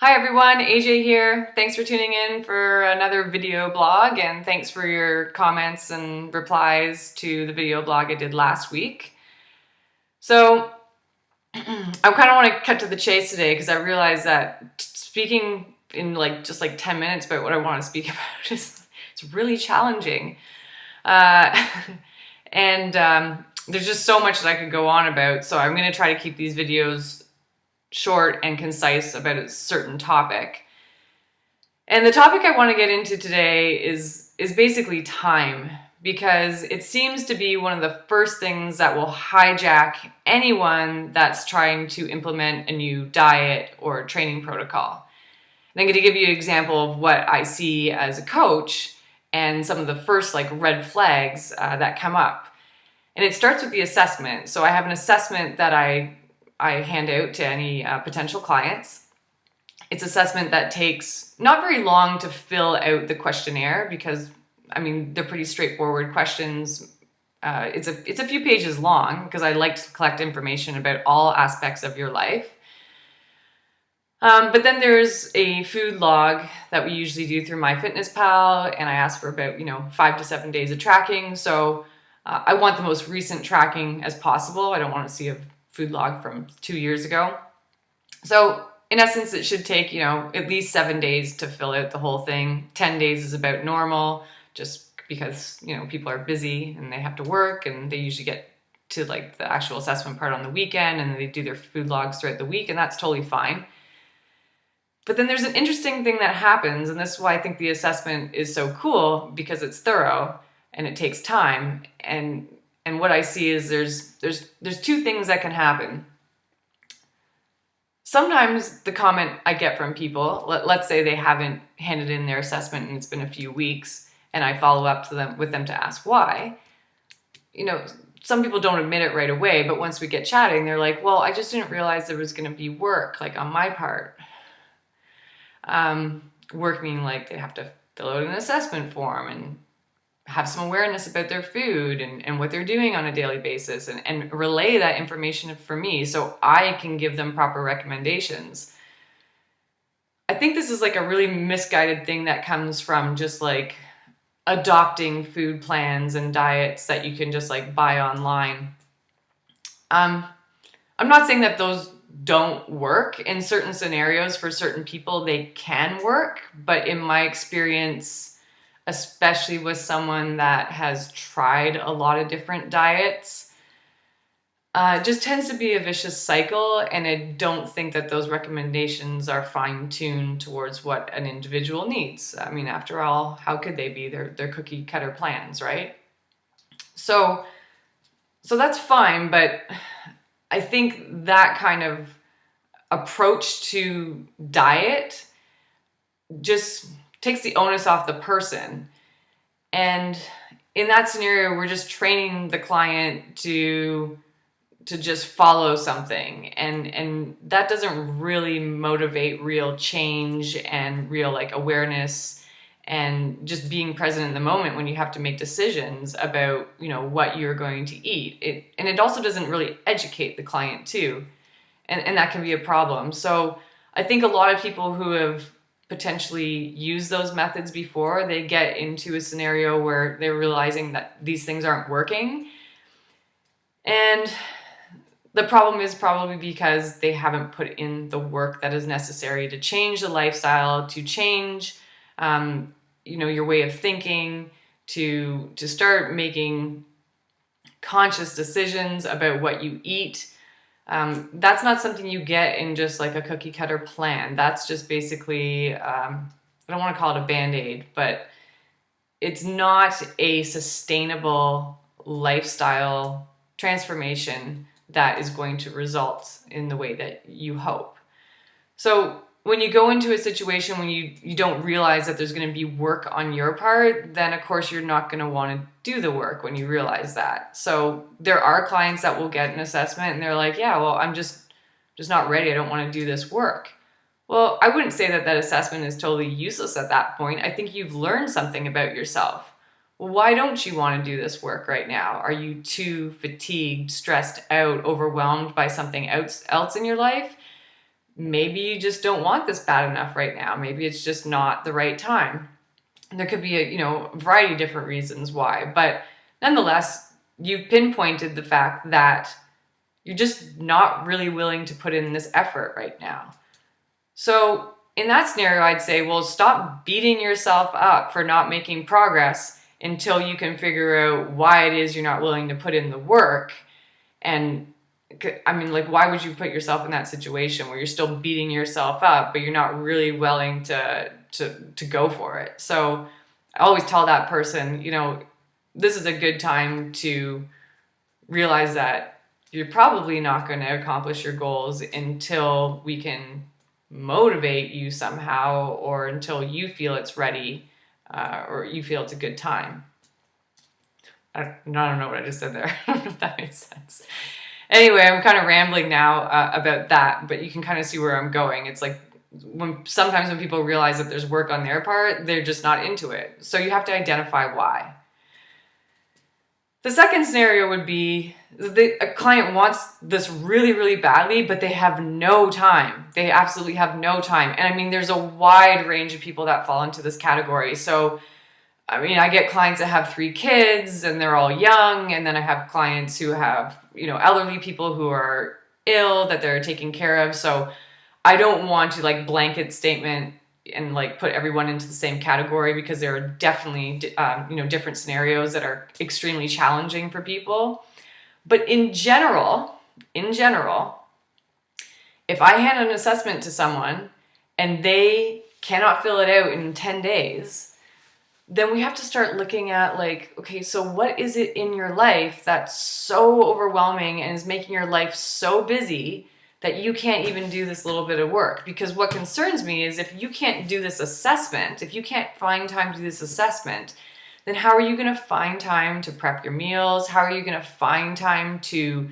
Hi everyone, AJ here. Thanks for tuning in for another video blog, and thanks for your comments and replies to the video blog I did last week. So I kind of want to cut to the chase today because I realized that speaking in just 10 minutes about what I want to speak about is it's really challenging. Uh, and there's just so much that I could go on about, so I'm going to try to keep these videos short and concise about a certain topic. And the topic I want to get into today is basically time, because it seems to be one of the first things that will hijack anyone that's trying to implement a new diet or training protocol. And I'm going to give you an example of what I see as a coach and some of the first red flags that come up. And it starts with the assessment. So I have an assessment that I hand out to any potential clients. It's assessment that takes not very long to fill out the questionnaire because, they're pretty straightforward questions. It's a few pages long because I like to collect information about all aspects of your life. But then there's a food log that we usually do through MyFitnessPal, and I ask for about 5 to 7 days of tracking. So I want the most recent tracking as possible. I don't want to see a food log from 2 years ago. So in essence, it should take, at least 7 days to fill out the whole thing. 10 days is about normal, just because, people are busy and they have to work, and they usually get to the actual assessment part on the weekend, and they do their food logs throughout the week, and that's totally fine. But then there's an interesting thing that happens, and this is why I think the assessment is so cool, because it's thorough and it takes time. And what I see is there's two things that can happen. Sometimes the comment I get from people, let's say they haven't handed in their assessment and it's been a few weeks, and I follow up with them to ask why. Some people don't admit it right away, but once we get chatting, they're like, well, I just didn't realize there was going to be work, on my part. Work meaning they have to fill out an assessment form and have some awareness about their food and what they're doing on a daily basis, and relay that information for me so I can give them proper recommendations. I think this is a really misguided thing that comes from just adopting food plans and diets that you can just buy online. I'm not saying that those don't work. In certain scenarios for certain people they can work, but in my experience, especially with someone that has tried a lot of different diets, it just tends to be a vicious cycle, and I don't think that those recommendations are fine-tuned towards what an individual needs. After all, how could they be? They're cookie cutter plans, right? So that's fine, but I think that kind of approach to diet just takes the onus off the person. And in that scenario, we're just training the client to just follow something. And that doesn't really motivate real change and real awareness and just being present in the moment when you have to make decisions about, what you're going to eat. It also doesn't really educate the client too. And that can be a problem. So I think a lot of people who have potentially used those methods before, they get into a scenario where they're realizing that these things aren't working. And the problem is probably because they haven't put in the work that is necessary to change the lifestyle, to change, your way of thinking, to start making conscious decisions about what you eat. That's not something you get in just a cookie cutter plan. That's just basically, I don't want to call it a Band-Aid, but it's not a sustainable lifestyle transformation that is going to result in the way that you hope. So when you go into a situation when you don't realize that there's going to be work on your part, then of course you're not going to want to do the work when you realize that. So there are clients that will get an assessment and they're like, yeah, well, I'm just not ready. I don't want to do this work. Well, I wouldn't say that assessment is totally useless at that point. I think you've learned something about yourself. Well, why don't you want to do this work right now? Are you too fatigued, stressed out, overwhelmed by something else in your life? maybe you just don't want this bad enough right now. Maybe it's just not the right time. And there could be a variety of different reasons why, but nonetheless, you've pinpointed the fact that you're just not really willing to put in this effort right now. So in that scenario, I'd say, well, stop beating yourself up for not making progress until you can figure out why it is you're not willing to put in the work. And I mean, like, why would you put yourself in that situation where you're still beating yourself up, but you're not really willing to go for it? So I always tell that person, this is a good time to realize that you're probably not going to accomplish your goals until we can motivate you somehow, or until you feel it's ready, or you feel it's a good time. I don't know what I just said there. I don't know if that made sense. Anyway, I'm kind of rambling now about that, but you can kind of see where I'm going. It's like sometimes when people realize that there's work on their part, they're just not into it. So you have to identify why. The second scenario would be a client wants this really, really badly, but they have no time. They absolutely have no time. And I mean, there's a wide range of people that fall into this category. So, I mean, I get clients that have 3 kids and they're all young. And then I have clients who have, elderly people who are ill that they're taking care of. So I don't want to like blanket statement and like put everyone into the same category, because there are definitely, different scenarios that are extremely challenging for people. But in general, if I hand an assessment to someone and they cannot fill it out in 10 days, then we have to start looking at like, okay, so what is it in your life that's so overwhelming and is making your life so busy that you can't even do this little bit of work? Because what concerns me is if you can't do this assessment, if you can't find time to do this assessment, then how are you going to find time to prep your meals? How are you going to find time to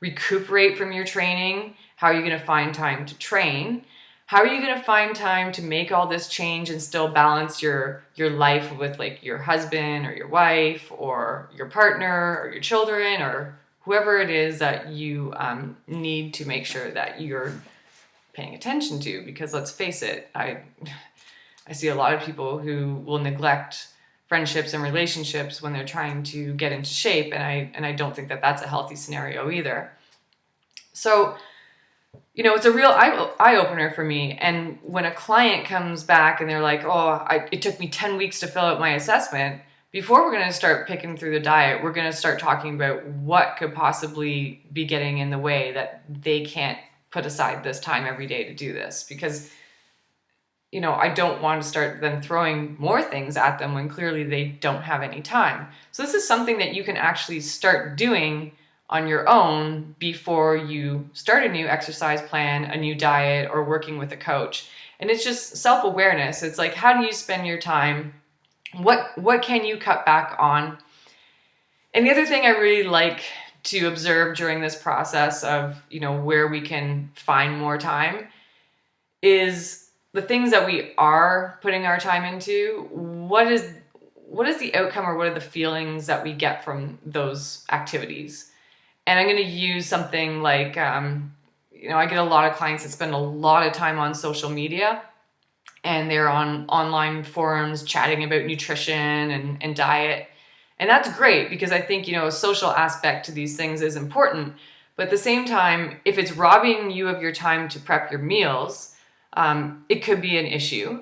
recuperate from your training? How are you going to find time to train? How are you going to find time to make all this change and still balance your life with like your husband or your wife or your partner or your children or whoever it is that you need to make sure that you're paying attention to? Because let's face it, I see a lot of people who will neglect friendships and relationships when they're trying to get into shape, and I don't think that that's a healthy scenario either. So, it's a real eye-opener for me. And when a client comes back and they're like, it took me 10 weeks to fill out my assessment, before we're going to start picking through the diet, we're going to start talking about what could possibly be getting in the way that they can't put aside this time every day to do this. Because, I don't want to start then throwing more things at them when clearly they don't have any time. So this is something that you can actually start doing on your own before you start a new exercise plan, a new diet, or working with a coach. And it's just self-awareness. It's like, how do you spend your time? What can you cut back on? And the other thing I really like to observe during this process of, where we can find more time is the things that we are putting our time into. What is the outcome, or what are the feelings that we get from those activities? And I'm going to use something like, I get a lot of clients that spend a lot of time on social media, and they're on online forums chatting about nutrition and diet. And that's great, because I think, a social aspect to these things is important. But at the same time, if it's robbing you of your time to prep your meals, it could be an issue.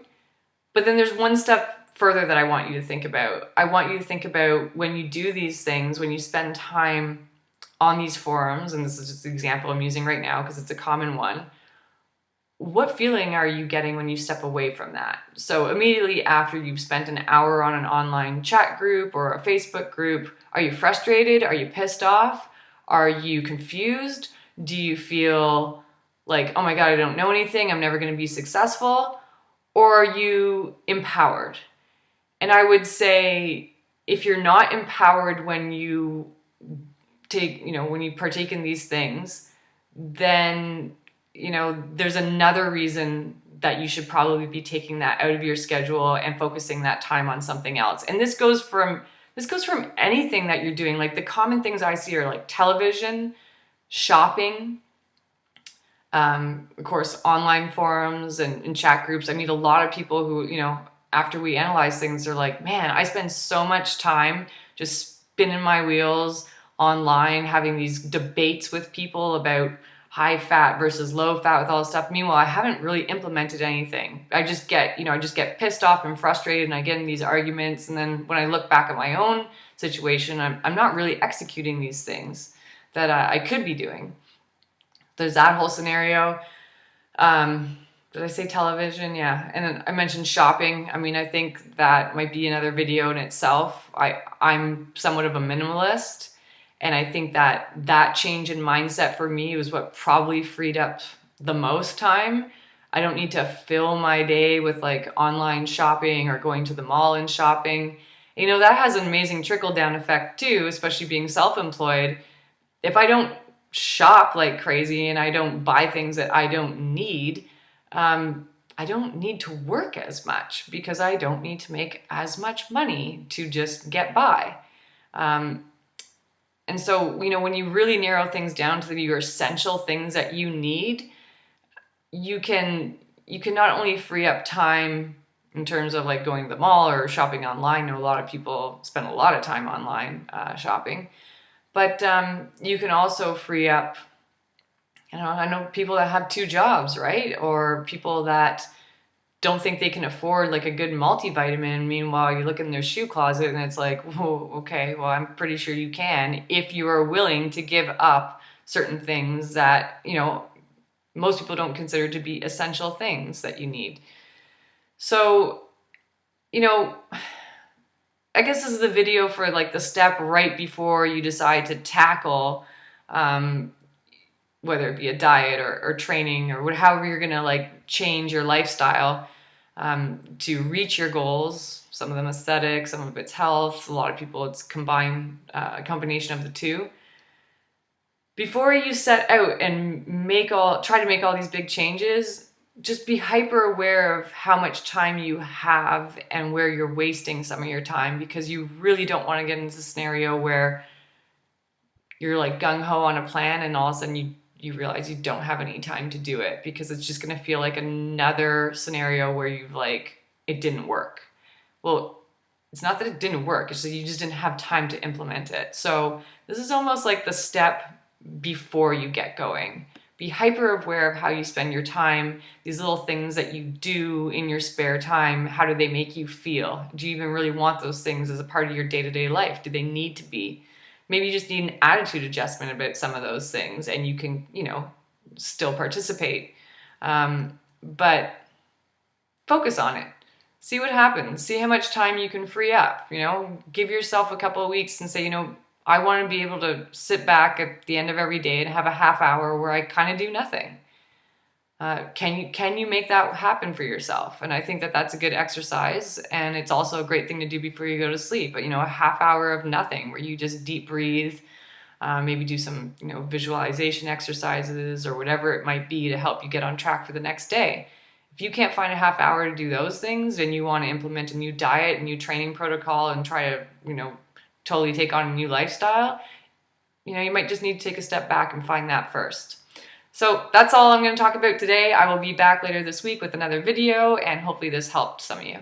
But then there's one step further that I want you to think about. I want you to think about when you do these things, when you spend time on these forums, and this is just the example I'm using right now because it's a common one, what feeling are you getting when you step away from that? So immediately after you've spent an hour on an online chat group or a Facebook group, are you frustrated? Are you pissed off? Are you confused? Do you feel like, oh my God, I don't know anything, I'm never going to be successful? Or are you empowered? And I would say, if you're not empowered when you partake in these things, then, there's another reason that you should probably be taking that out of your schedule and focusing that time on something else. And this goes from anything that you're doing. Like, the common things I see are like television, shopping, Of course, online forums and chat groups. I meet a lot of people who, after we analyze things, they're like, man, I spend so much time just spinning my wheels online, having these debates with people about high fat versus low fat with all this stuff. Meanwhile, I haven't really implemented anything. I just get pissed off and frustrated, and I get in these arguments. And then when I look back at my own situation, I'm not really executing these things that I could be doing. There's that whole scenario. Did I say television? Yeah. And then I mentioned shopping. I mean, I think that might be another video in itself. I'm somewhat of a minimalist. And I think that change in mindset for me was what probably freed up the most time. I don't need to fill my day with like online shopping or going to the mall and shopping. That has an amazing trickle down effect too, especially being self-employed. If I don't shop like crazy and I don't buy things that I don't need, I don't need to work as much because I don't need to make as much money to just get by. And so, when you really narrow things down to your essential things that you need, you can not only free up time in terms of like going to the mall or shopping online. I know a lot of people spend a lot of time online shopping, but you can also free up, I know people that have 2 jobs, right? Or people that don't think they can afford like a good multivitamin. Meanwhile, you look in their shoe closet and it's like, whoa, okay, well, I'm pretty sure you can if you are willing to give up certain things that, most people don't consider to be essential things that you need. So, I guess this is the video for like the step right before you decide to tackle, whether it be a diet or training or however you're going to like change your lifestyle to reach your goals. Some of them aesthetic, some of it's health. A lot of people it's a combination of the two. Before you set out and try to make all these big changes, just be hyper aware of how much time you have and where you're wasting some of your time, because you really don't want to get into a scenario where you're like gung-ho on a plan and all of a sudden you realize you don't have any time to do it, because it's just going to feel like another scenario where it didn't work. Well, it's not that it didn't work, it's that you just didn't have time to implement it. So this is almost like the step before you get going. Be hyper aware of how you spend your time, these little things that you do in your spare time. How do they make you feel? Do you even really want those things as a part of your day-to-day life? Do they need to be? Maybe you just need an attitude adjustment about some of those things and you can, still participate. But focus on it. See what happens. See how much time you can free up. Give yourself a couple of weeks and say, I want to be able to sit back at the end of every day and have a half hour where I kind of do nothing. Can you make that happen for yourself? And I think that that's a good exercise, and it's also a great thing to do before you go to sleep. But a half hour of nothing where you just deep breathe, maybe do some visualization exercises or whatever it might be to help you get on track for the next day. If you can't find a half hour to do those things and you want to implement a new diet, a new training protocol, and try to totally take on a new lifestyle, you might just need to take a step back and find that first. So that's all I'm going to talk about today. I will be back later this week with another video, and hopefully this helped some of you.